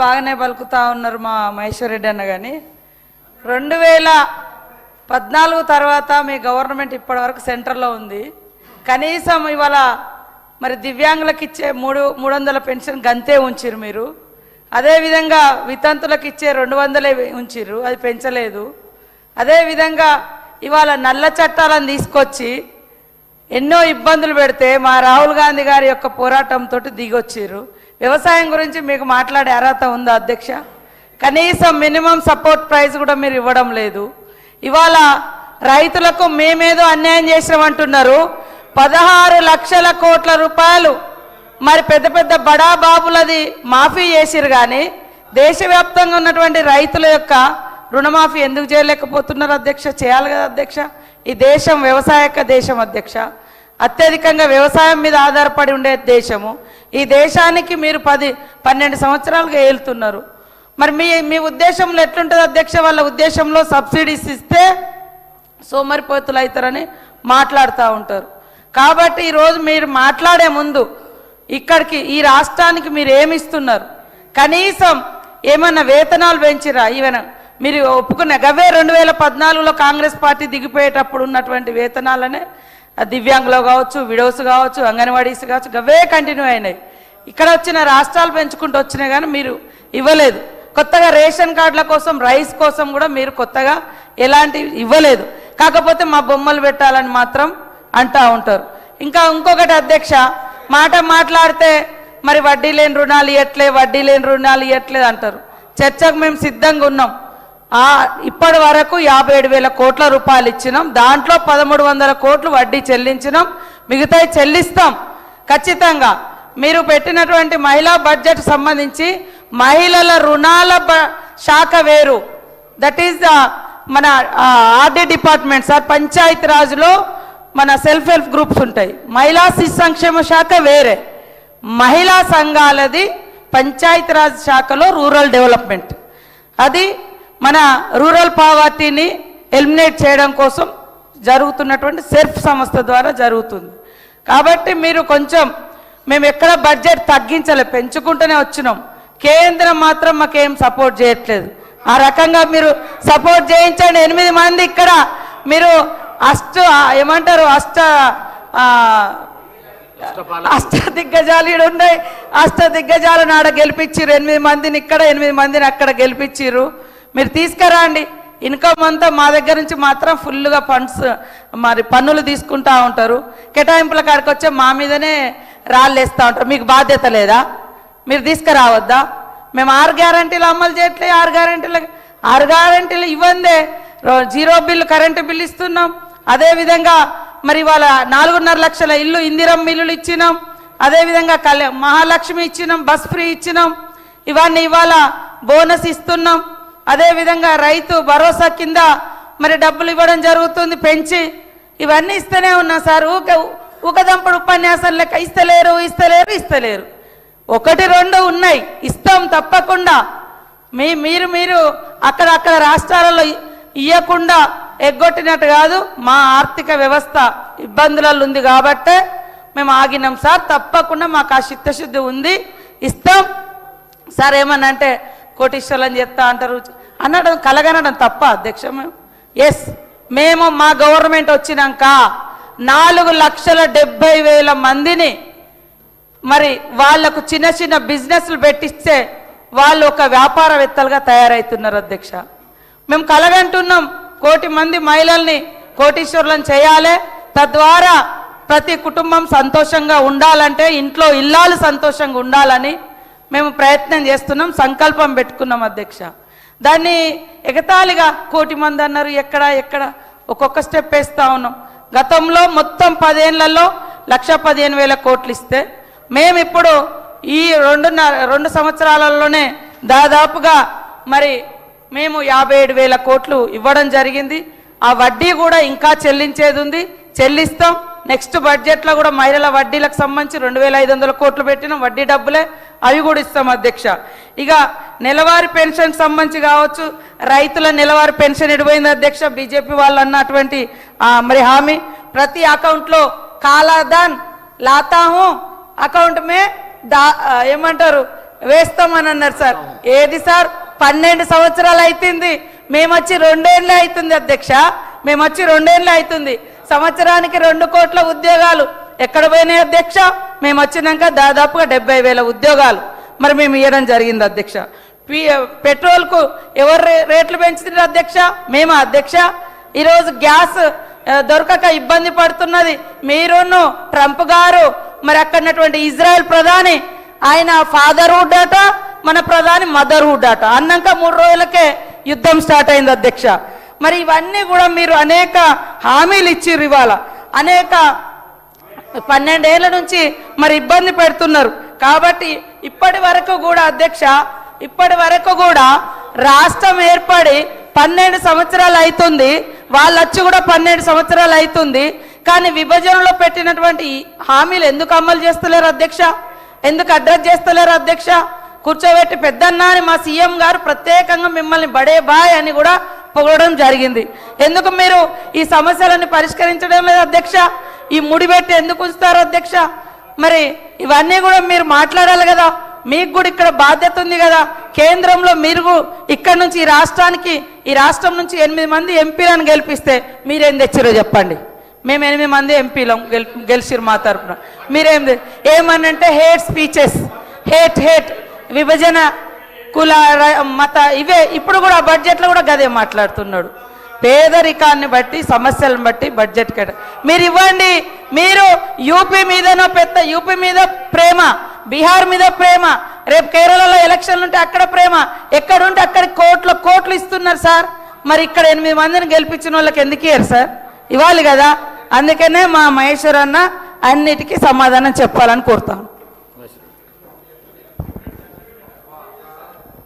బాగానే పలుకుతా ఉన్నారు మా మహేశ్వర్ రెడ్డి అన్న. కానీ 2014 తర్వాత మీ గవర్నమెంట్ ఇప్పటివరకు సెంటర్లో ఉంది. కనీసం ఇవాళ మరి దివ్యాంగులకు ఇచ్చే 300 పెన్షన్ గంతే ఉంచిరు మీరు. అదేవిధంగా వితంతులకు ఇచ్చే 200 ఉంచిరు, అది పెంచలేదు. అదేవిధంగా ఇవాళ నల్ల చట్టాలను తీసుకొచ్చి ఎన్నో ఇబ్బందులు పెడితే మా రాహుల్ గాంధీ గారి యొక్క పోరాటంతో దిగొచ్చిర్రు. వ్యవసాయం గురించి మీకు మాట్లాడే అర్హత ఉందా అధ్యక్ష? కనీసం మినిమం సపోర్ట్ ప్రైస్ కూడా మీరు ఇవ్వడం లేదు. ఇవాళ రైతులకు మేమేదో అన్యాయం చేసినామంటున్నారు. 16 లక్షల కోట్ల రూపాయలు మరి పెద్ద పెద్ద బడా బాబులది మాఫీ చేసిరు. కానీ దేశవ్యాప్తంగా ఉన్నటువంటి రైతుల యొక్క రుణమాఫీ ఎందుకు చేయలేకపోతున్నారు అధ్యక్ష? చేయాలి కదా అధ్యక్ష. ఈ దేశం వ్యవసాయక దేశం అధ్యక్ష. అత్యధికంగా వ్యవసాయం మీద ఆధారపడి ఉండే దేశము. ఈ దేశానికి మీరు 10-12 సంవత్సరాలుగా ఏలుతున్నారు. మరి మీ ఉద్దేశంలో ఎట్లుంటుంది అధ్యక్ష? వాళ్ళ ఉద్దేశంలో సబ్సిడీస్ ఇస్తే సోమరిపోతులు అవుతారని మాట్లాడుతూ ఉంటారు. కాబట్టి ఈరోజు మీరు మాట్లాడే ముందు ఇక్కడికి ఈ రాష్ట్రానికి మీరు ఏమి ఇస్తున్నారు? కనీసం ఏమన్నా వేతనాలు పెంచిరా? ఈవెన్ మీరు ఒప్పుకున్న గవే 2014లో కాంగ్రెస్ పార్టీ దిగిపోయేటప్పుడు ఉన్నటువంటి వేతనాలనే దివ్యాంగులు కావచ్చు, విడోస్ కావచ్చు, అంగన్వాడీస్ కావచ్చు, గవే కంటిన్యూ అయినాయి. ఇక్కడ వచ్చిన రాష్ట్రాలు పెంచుకుంటూ వచ్చినాయి కానీ మీరు ఇవ్వలేదు. కొత్తగా రేషన్ కార్డుల కోసం, రైస్ కోసం కూడా మీరు కొత్తగా ఎలాంటివి ఇవ్వలేదు. కాకపోతే మా బొమ్మలు పెట్టాలని మాత్రం అంటూ ఉంటారు. ఇంకొకటి అధ్యక్ష, మాట్లాడితే మరి వడ్డీ లేని రుణాలు ఇవ్వట్లేదు అంటారు. చర్చకు మేము సిద్ధంగా ఉన్నాం. ఇప్పటి వరకు 57,000 కోట్ల రూపాయలు ఇచ్చినాం. దాంట్లో 1,300 కోట్లు వడ్డీ చెల్లించినాం. మిగతాయి చెల్లిస్తాం ఖచ్చితంగా. మీరు పెట్టినటువంటి మహిళా బడ్జెట్ సంబంధించి మహిళల రుణాల శాఖ వేరు, దట్ ఈస్ మన ఆర్డీ డిపార్ట్మెంట్ సార్. పంచాయతీ రాజ్లో మన సెల్ఫ్ హెల్ప్ గ్రూప్స్ ఉంటాయి. మహిళా శిశు సంక్షేమ శాఖ వేరే, మహిళా సంఘాలది పంచాయతీ రాజ్ శాఖలో రూరల్ డెవలప్మెంట్. అది మన రూరల్ పావర్టీని ఎలిమినేట్ చేయడం కోసం జరుగుతున్నటువంటి సెర్ఫ్ సంస్థ ద్వారా జరుగుతుంది. కాబట్టి మీరు కొంచెం, మేము ఎక్కడ బడ్జెట్ తగ్గించలే, పెంచుకుంటూనే వచ్చినాం. కేంద్రం మాత్రం మాకేం సపోర్ట్ చేయట్లేదు. ఆ రకంగా మీరు సపోర్ట్ చేయించండి. 8 మంది ఇక్కడ మీరు అష్ట దిగ్గజాలు ఉన్నాయి. అష్ట దిగ్గజాలను ఆడ గెలిపించారు. 8 మందిని ఇక్కడ, 8 మందిని అక్కడ గెలిపించారు. మీరు తీసుకురండి. ఇన్కమ్ అంతా మా దగ్గర నుంచి మాత్రం ఫుల్గా ఫండ్స్ మరి పన్నులు తీసుకుంటా ఉంటారు. కేటాయింపుల కాడికి వచ్చే మా మీదనే రాళ్ళేస్తూ ఉంటారు. మీకు బాధ్యత లేదా? మీరు తీసుకురావద్దా? మేము 6 గ్యారంటీలు అమలు చేయట్లేదు. 6 గ్యారంటీలు ఇవ్వందే 0 బిల్లు కరెంటు బిల్లు ఇస్తున్నాం. అదేవిధంగా మరి ఇవాళ 4.5 లక్షల ఇల్లు ఇందిరమ్మ ఇల్లులు ఇచ్చినాం. అదేవిధంగా మహాలక్ష్మి ఇచ్చినాం, బస్ ఫ్రీ ఇచ్చినాం. ఇవన్నీ ఇవాళ బోనస్ ఇస్తున్నాం. అదేవిధంగా రైతు భరోసా కింద మరి డబ్బులు ఇవ్వడం జరుగుతుంది పెంచి. ఇవన్నీ ఇస్తూనే ఉన్నాం సార్. ఊకదంపుడు ఉపన్యాసం లెక్క ఇస్తలేరు. 1-2 ఉన్నాయి, ఇస్తాం తప్పకుండా. మీరు అక్కడ రాష్ట్రాలలో ఇవ్వకుండా ఎగ్గొట్టినట్టు కాదు. మా ఆర్థిక వ్యవస్థ ఇబ్బందులలో ఉంది కాబట్టే మేము ఆగినాం సార్. తప్పకుండా మాకు ఆ చిత్తశుద్ధి ఉంది, ఇస్తాం సార్. ఏమన్నా అంటే కోటీశ్వరులని చెప్తా అంటారు అనడం, కలగనడం తప్ప అధ్యక్ష. మేము మా గవర్నమెంట్ వచ్చినాక 4,70,000 మందిని మరి వాళ్లకు చిన్న చిన్న బిజినెస్లు పెట్టిస్తే వాళ్ళు ఒక వ్యాపారవేత్తలుగా తయారవుతున్నారు అధ్యక్ష. మేము కలగంటున్నాం 1 కోటి మంది మహిళల్ని కోటీశ్వరులను చేయాలి. తద్వారా ప్రతి కుటుంబం సంతోషంగా ఉండాలంటే, ఇంట్లో ఇల్లాలు సంతోషంగా ఉండాలని మేము ప్రయత్నం చేస్తున్నాం, సంకల్పం పెట్టుకున్నాం అధ్యక్ష. దాన్ని ఎగతాళిగా 1 కోటి మంది అన్నారు. ఎక్కడ ఒక్కొక్క స్టెప్ వేస్తూ ఉన్నాం. గతంలో మొత్తం 10 ఏళ్లలో 1,15,000 కోట్లు ఇస్తే మేము ఇప్పుడు ఈ 2 సంవత్సరాలలోనే దాదాపుగా మరి మేము 57,000 కోట్లు ఇవ్వడం జరిగింది. ఆ వడ్డీ కూడా ఇంకా చెల్లించేది ఉంది, చెల్లిస్తాం. నెక్స్ట్ బడ్జెట్లో కూడా మహిళల వడ్డీలకు సంబంధించి 2,500 కోట్లు పెట్టినాం. వడ్డీ డబ్బులే, అవి కూడా ఇస్తాం అధ్యక్ష. ఇక నెలవారీ పెన్షన్ సంబంధించి కావచ్చు, రైతుల నెలవారీ పెన్షన్ ఎడిపోయింది అధ్యక్ష. బీజేపీ వాళ్ళు అన్నటువంటి మరి హామీ, ప్రతి అకౌంట్లో కాలాదాన్ లాతా హూ అకౌంట్ మే ఏమంటారు వేస్తామని అన్నారు సార్. ఏది సార్ 12 సంవత్సరాలు అవుతుంది, మేము వచ్చి 2 ఏళ్ళే అవుతుంది అధ్యక్ష, మేము వచ్చి 2 ఏళ్ళే అవుతుంది. సంవత్సరానికి 2 కోట్ల ఉద్యోగాలు ఎక్కడ పోయినాయి అధ్యక్ష? మేము వచ్చినాక దాదాపుగా 70,000 ఉద్యోగాలు మరి మేము ఇవ్వడం జరిగింది అధ్యక్ష. పెట్రోల్కు ఎవరు రేట్లు పెంచుతున్నారు అధ్యక్ష? మేమా అధ్యక్ష? ఈరోజు గ్యాస్ దొరకక ఇబ్బంది పడుతున్నది మీరును ట్రంప్ గారు, మరి అక్కడటువంటి ఇజ్రాయెల్ ప్రధాని ఆయన ఫాదర్హుడ్ అట, మన ప్రధాని మదర్హుడ్ అట. అన్నాక 3 రోజులకే యుద్ధం స్టార్ట్ అయింది అధ్యక్ష. మరి ఇవన్నీ కూడా మీరు అనేక హామీలు ఇచ్చిర్రు, ఇవాళ అనేక 12 ఏళ్ల నుంచి మరి ఇబ్బంది పెడుతున్నారు. కాబట్టి ఇప్పటి వరకు కూడా అధ్యక్ష, ఇప్పటి వరకు కూడా రాష్ట్రం ఏర్పడి 12 సంవత్సరాలు అవుతుంది, వాళ్ళు వచ్చి కూడా 12 సంవత్సరాలు అవుతుంది. కానీ విభజనలో పెట్టినటువంటి హామీలు ఎందుకు అమలు చేస్తలేరు అధ్యక్ష? ఎందుకు అడ్రస్ చేస్తలేరు అధ్యక్ష? కూర్చోబెట్టి పెద్దన్న అని మా సీఎం గారు ప్రత్యేకంగా మిమ్మల్ని బడే బాయ్ అని కూడా పొగడడం జరిగింది. ఎందుకు మీరు ఈ సమస్యలను పరిష్కరించడం లేదు అధ్యక్ష? ఈ ముడిపెట్టి ఎందుకు ఉంచుతారు అధ్యక్ష? మరి ఇవన్నీ కూడా మీరు మాట్లాడాలి కదా, మీకు కూడా ఇక్కడ బాధ్యత ఉంది కదా. కేంద్రంలో మీరు ఇక్కడ నుంచి ఈ రాష్ట్రం నుంచి 8 మంది ఎంపీలను గెలిపిస్తే మీరేం తెచ్చారో చెప్పండి. మేము 8 మంది ఎంపీలం గెలిచిరు మా తరఫున. ఏమనంటే హేట్ స్పీచెస్, హేట్ విభజన, కుల, మత, ఇవే ఇప్పుడు కూడా బడ్జెట్లో కూడా గదే మాట్లాడుతున్నాడు. పేదరికాన్ని బట్టి సమస్యలను బట్టి బడ్జెట్ మీరు ఇవ్వండి. మీరు యూపీ మీదనో యూపీ మీద ప్రేమ, బీహార్ మీద ప్రేమ, రేపు కేరళలో ఎలక్షన్లు ఉంటే అక్కడ ప్రేమ, ఎక్కడుంటే అక్కడ కోట్లు ఇస్తున్నారు సార్. మరి ఇక్కడ 8 మందిని గెలిపించిన వాళ్ళకి ఎందుకు ఇయ్యారు సార్? ఇవ్వాలి కదా. అందుకనే మా మహేశ్వర్ అన్న అన్నిటికీ సమాధానం చెప్పాలని కోరుతాం.